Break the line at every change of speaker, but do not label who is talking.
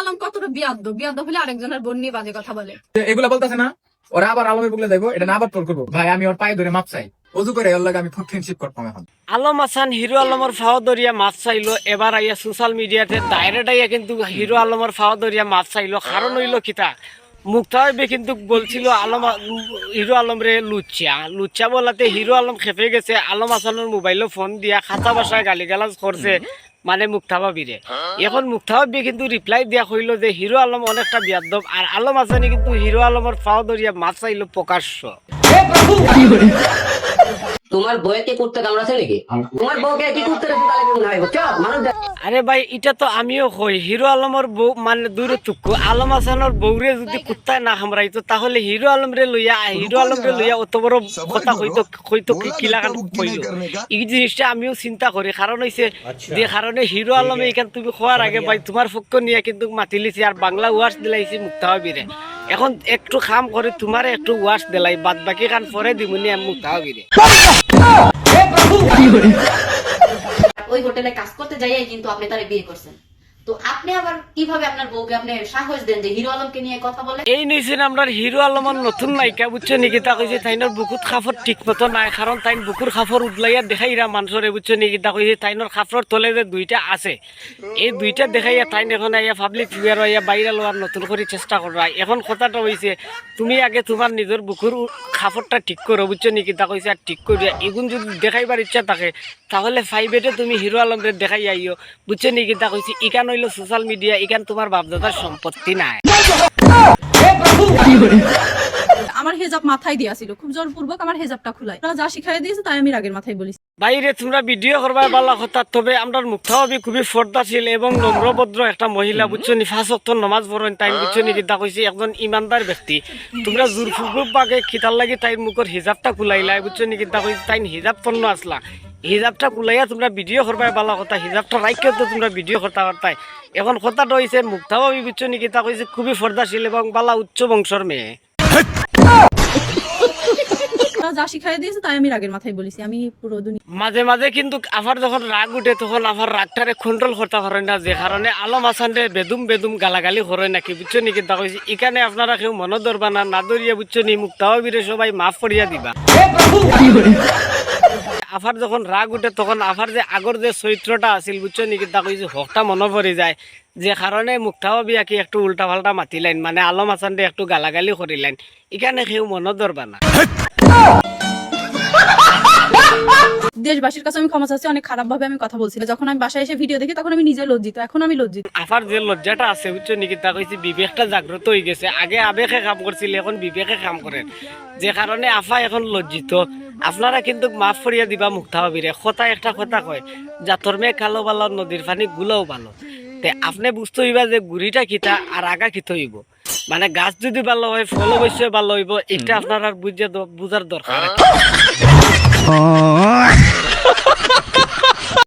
আলম কতটা বিয়াদ্দ হলে আরেকজনের বোন নিয়ে বাজে কথা বলে।
এগুলা বলতেছে না, ওরা আবার আলমের বুকলে যাইবো, এটা না আবার ট্রোল করবো। ভাই আমি ওর পায়ে ধরে মাপ চাই, অজু করে ওর লাগে আমি ফ্রেন্ডশিপ করতাম। এখন
আলম হাসান হিরো আলমের ফাও দরিয়া মাছ চাইলো, এবার আইয়া সোশ্যাল মিডিয়াতে ডাইরেক্ট আইয়া কিন্তু হিরো আলমের ফাও দরিয়া মাছ চাইলো। কারণ হইলো কিতা, মুক্তাবে কিন্তু বলছিল হিরো আলম রে লুচ্চা বলাতে হিরো আলম খেপে গেছে। আলম হাসানের মোবাইলে ফোন দিয়া খাতা বাসায় গালিগালাজ করছে মানে মুক্তাবাবিরে। এখন মুক্তাবাবি কিন্তু রিপ্লাই দিয়া কইল যে হিরো আলম অনেকটা বিয়াদ্দব, আর আলম হাসানি কিন্তু হিরো আলমের ফাও দরিয়া মাছ চাইলো প্রকাশ্য।
তোমার বউকে কুত্তে কামড়াছে নাকি? তোমার বউকে কি কুত্তে
আরে ভাই এটা তো আমিও কই, হিরো আলমের বউ মানে দূরে তুকু আলম হাসানের বউরে যদি কুত্তায় না কামড়াইতো তাহলে হিরো আলম রে লইয়া অত বড় কথা কইতো কি লাগান কইলো। এই জিনিসটা আমিও চিন্তা করি। কারণ হইছে যে কারণে হিরো আলমে এখান তুমি খোয়ার আগে ভাই তোমার পক্ষ নিয়ে কিন্তু মাতিলিছি আর বাংলা ওয়াশ দিলাইছি মুক্তাবাবিরে। এখন একটু খাম করে তোমার একটু ওয়াশ দিলাই, বাদ বাকি কান পরে দিমুনি আমি মুক্তাবাবিরে।
ওই হোটেলে কাজ করতে যাই কিন্তু আপনি তারে বিয়ে করছেন, তো আপনি আবার কিভাবে আপনার বউকে আপনি সাহস দেন যে হিরো আলমকে নিয়ে কথা বলে?
এই নিছেন আমরা হিরো আলমের নতুন নায়িকা বুঝছো নাকি? তা কইছে তাইনর বুকুত খাফর ঠিক মতো নাই, কারণ তাইন বুকুর খাফর উদলাইয়া দেখাইরা মানুষরে বুঝছো নাকি? তা কইছে তাইনর খাফর তলে যে দুইটা আছে, এই দুইটা দেখাইয়া তাইন এখন আইয়া পাবলিক ফিগার হইয়া বাইরে লওয়ার নতুন করে চেষ্টা করা। এখন কথাটা হইছে তুমি আগে তোমার নিজের বুকুর খাফরটা ঠিক করো বুঝছো নাকি? তা কইছে আর ঠিক করিয়া এগুন যদি দেখাইবার ইচ্ছা থাকে তাহলে ফাইভেটে তুমি হিরো আলমরে দেখাই আইও বুঝছো নাকি? তা কইছে ইকান হইলো সোশ্যাল মিডিয়া, ইকান তোমার বাপদাদার সম্পত্তি নাই।
আমার হেজাব মাথায় দিয়া ছিল, খুব জোরপূর্বক আমার হেজাবটা খুলাই, যা শিখাই দিয়েছে তাই আমি রাগের মাথায় বলিস।
বাইরে তোমরা ভিডিও করবার ভালো কথা, তবে আমরা মুক্তাবাবি খুবই পর্দাশীল এবং নম্রভদ্র একটা মহিলা বুঝছো নি, 5 ওয়াক্ত নামাজ পড়েন তাই বুঝছো নি? কিতা কইছে একজন ইমানদার ব্যক্তি, তোমরা জোরপূর্বক বাগে খিতার লাগি তাই মুখের হিজাবটা খুলাইলাই বুঝছো নি? কিতা কইছে তাই হিজাব পণ্য আসলা, হিজাবটা খুলাইয়া তোমরা ভিডিও করবার ভালো কথা, হিজাবটা রাখিও তো তোমরা ভিডিও করতে পারতাই। এখন কথাটা হইছে মুক্তাবাবি বুঝছো নি? কিতা কইছে খুবই পর্দাশীল এবং বালা উচ্চ বংশর মেয়ে।
যা শিখাই দিয়েছে তাই আমি রাগের মাথায় বলিছি, আমি পুরো দুনিয়া।
মাঝে মাঝে কিন্তু আবার যখন রাগ উঠে তখন আবার রাগটারে কন্ট্রোল করতে পারে না, যে কারণে আলম হাসানরে বেদুম গালাগালি করে নাকি বুঝছো নি? কিন্তু কইছি এখানে আপনারা কেউ মনে ধরবা না, না ধরিয়া বুঝছো নি? মুক্তাবাবিরে সবাই মাফ করিয়া দিবা। আবার যখন রাগ উঠে তখন আবার যে আগর যে চরিত্রটা আছিল বুঝছো নি? কিন্তু কইছি হকটা মনে পড়ে যায়, যে কারণে মুক্তাবাবি কি একটু উল্টা পাল্টা মাতিলেন, মানে আলম হাসানরে একটু গালাগালি করিলেন, এখানে কেউ মনে ধরবা না।
দেশবাসীর কাছে আমি ক্ষমা চাচ্ছি, অনেক খারাপ ভাবে আমি কথা বলছিলাম। যখন আমি বাসায় এসে ভিডিও দেখি তখন আমি নিজে লজ্জিত, এখন আমি লজ্জিত।
আফার যে লজ্জাটা আছে বুঝছো নাকি? তা কইছি বিবেকটা জাগ্রত হয়ে গেছে, আগে আবেগে কাম করছিল এখন বিবেকে কাম করেন, যে কারণে আফা এখন লজ্জিত। আপনারা কিন্তু মাফ করিয়া দিবা মুক্তাবাবিরে। কথা একটা কথা কয়, জাতর মেয়ে কালো ভালো নদীর পানি গুলাও ভালো। তে আপনি বুঝতে হইবা যে গুড়িটা খিতা আর আগা খিত হইব, মানে গাছ যদি ভালো হয় ফল অবশ্যই ভালো হইব, এটা আপনার আর বুঝার দরকার।